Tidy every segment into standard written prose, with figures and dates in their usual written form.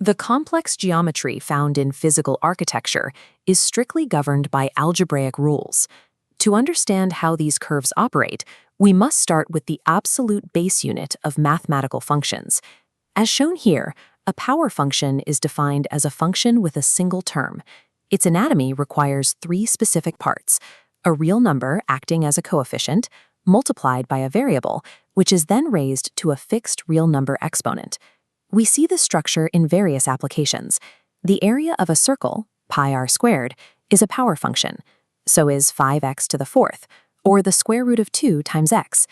The complex geometry found in physical architecture is strictly governed by algebraic rules. To understand how these curves operate, we must start with the absolute base unit of mathematical functions. As shown here, a power function is defined as a function with a single term. Its anatomy requires three specific parts: a real number acting as a coefficient, multiplied by a variable, which is then raised to a fixed real number exponent. We see this structure in various applications. The area of a circle, pi r squared, is a power function. So is 5x to the fourth, or the square root of 2 times x.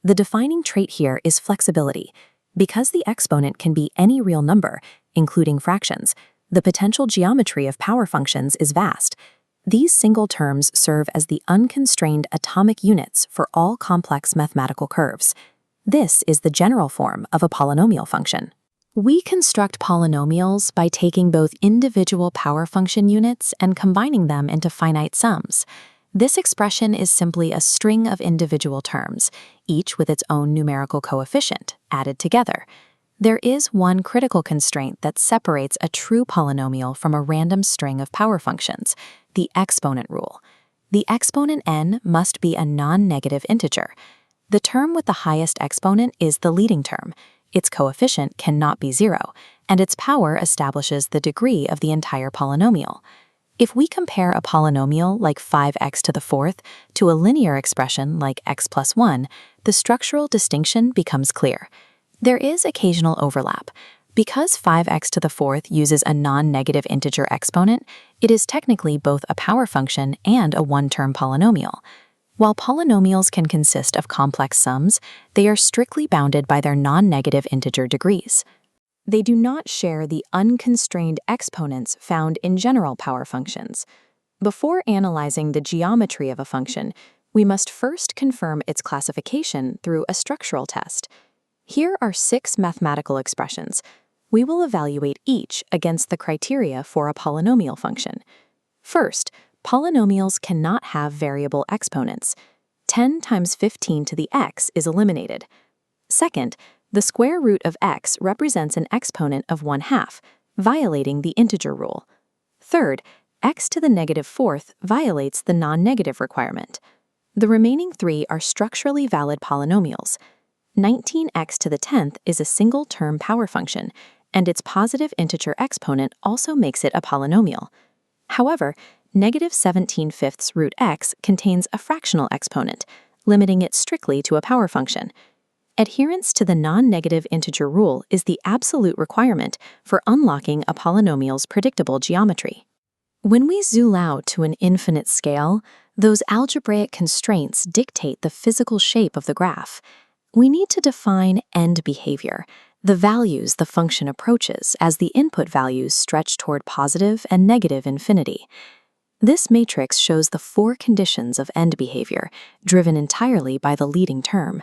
The defining trait here is flexibility. Because the exponent can be any real number, including fractions, the potential geometry of power functions is vast. These single terms serve as the unconstrained atomic units for all complex mathematical curves. This is the general form of a polynomial function. We construct polynomials by taking both individual power function units and combining them into finite sums. This expression is simply a string of individual terms, each with its own numerical coefficient, added together. There is one critical constraint that separates a true polynomial from a random string of power functions: the exponent rule. The exponent n must be a non-negative integer. The term with the highest exponent is the leading term. Its coefficient cannot be 0, and its power establishes the degree of the entire polynomial. If we compare a polynomial like 5x to the fourth to a linear expression like x plus 1, the structural distinction becomes clear. There is occasional overlap. Because 5x to the fourth uses a non-negative integer exponent, it is technically both a power function and a one-term polynomial. While polynomials can consist of complex sums, they are strictly bounded by their non-negative integer degrees. They do not share the unconstrained exponents found in general power functions. Before analyzing the geometry of a function, we must first confirm its classification through a structural test. Here are 6 mathematical expressions. We will evaluate each against the criteria for a polynomial function. First, polynomials cannot have variable exponents. 10 times 15 to the x is eliminated. Second, the square root of x represents an exponent of 1/2, violating the integer rule. Third, x to the negative fourth violates the non-negative requirement. The remaining 3 are structurally valid polynomials. 19x to the 10th is a single-term power function, and its positive integer exponent also makes it a polynomial. However, negative 17/5 root x contains a fractional exponent, limiting it strictly to a power function. Adherence to the non-negative integer rule is the absolute requirement for unlocking a polynomial's predictable geometry. When we zoom out to an infinite scale, those algebraic constraints dictate the physical shape of the graph. We need to define end behavior, the values the function approaches as the input values stretch toward positive and negative infinity. This matrix shows the 4 conditions of end behavior, driven entirely by the leading term.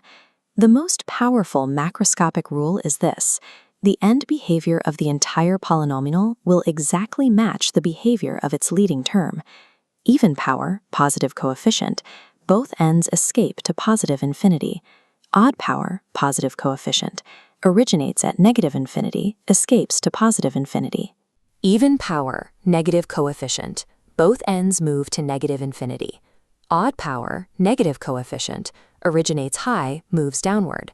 The most powerful macroscopic rule is this: the end behavior of the entire polynomial will exactly match the behavior of its leading term. Even power, positive coefficient, both ends escape to positive infinity. Odd power, positive coefficient, originates at negative infinity, escapes to positive infinity. Even power, negative coefficient, both ends move to negative infinity. Odd power, negative coefficient, originates high, moves downward.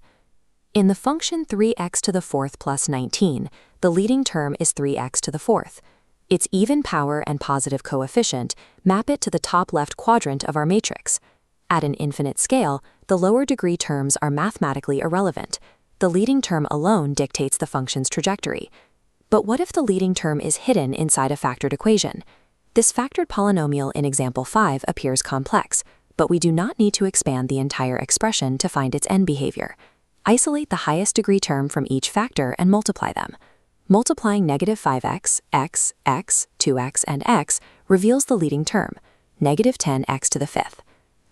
In the function 3x to the fourth plus 19, the leading term is 3x to the fourth. Its even power and positive coefficient map it to the top left quadrant of our matrix. At an infinite scale, the lower degree terms are mathematically irrelevant. The leading term alone dictates the function's trajectory. But what if the leading term is hidden inside a factored equation? This factored polynomial in example 5 appears complex, but we do not need to expand the entire expression to find its end behavior. Isolate the highest degree term from each factor and multiply them. Multiplying negative 5x, x, x, 2x, and x reveals the leading term, negative 10x to the fifth.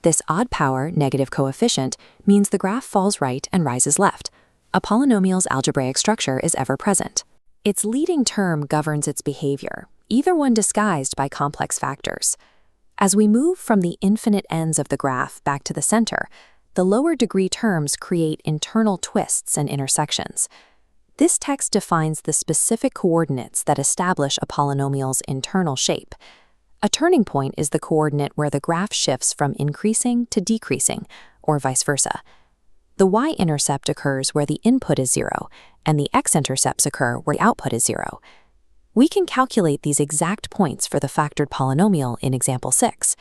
This odd power negative coefficient means the graph falls right and rises left. A polynomial's algebraic structure is ever present. Its leading term governs its behavior, either one disguised by complex factors. As we move from the infinite ends of the graph back to the center, the lower degree terms create internal twists and intersections. This text defines the specific coordinates that establish a polynomial's internal shape. A turning point is the coordinate where the graph shifts from increasing to decreasing, or vice versa. The y-intercept occurs where the input is 0, and the x-intercepts occur where the output is 0. We can calculate these exact points for the factored polynomial in example 6.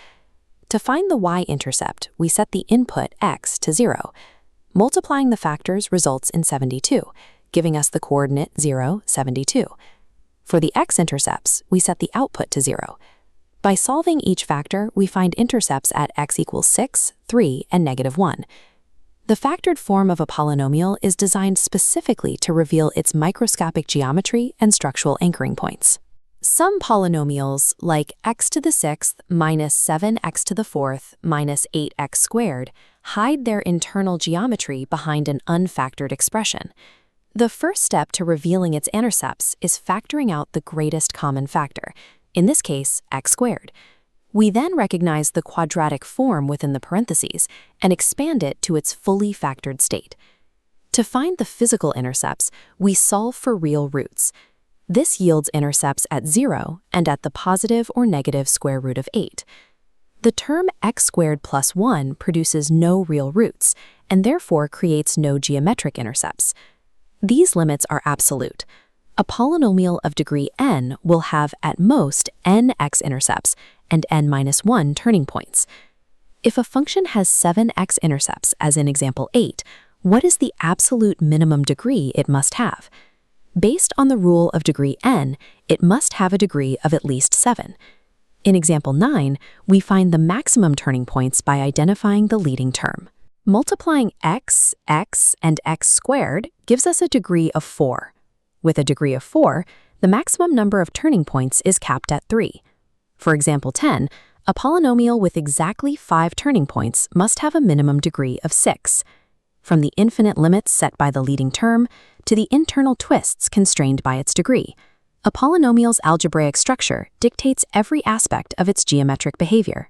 To find the y-intercept, we set the input x to 0. Multiplying the factors results in 72, giving us the coordinate 0, 72. For the x-intercepts, we set the output to 0. By solving each factor, we find intercepts at x equals 6, 3, and -1. The factored form of a polynomial is designed specifically to reveal its microscopic geometry and structural anchoring points. Some polynomials, like x to the 6th minus 7x to the 4th minus 8x squared, hide their internal geometry behind an unfactored expression. The first step to revealing its intercepts is factoring out the greatest common factor, in this case, x squared. We then recognize the quadratic form within the parentheses and expand it to its fully factored state. To find the physical intercepts, we solve for real roots. This yields intercepts at 0 and at the positive or negative square root of 8. The term x squared plus 1 produces no real roots and therefore creates no geometric intercepts. These limits are absolute. A polynomial of degree n will have at most n x-intercepts and n-1 turning points. If a function has 7 x-intercepts, as in example 8, what is the absolute minimum degree it must have? Based on the rule of degree n, it must have a degree of at least 7. In example 9, we find the maximum turning points by identifying the leading term. Multiplying x, and x squared gives us a degree of 4. With a degree of 4, the maximum number of turning points is capped at 3. For example 10, a polynomial with exactly 5 turning points must have a minimum degree of 6. From the infinite limits set by the leading term to the internal twists constrained by its degree, a polynomial's algebraic structure dictates every aspect of its geometric behavior.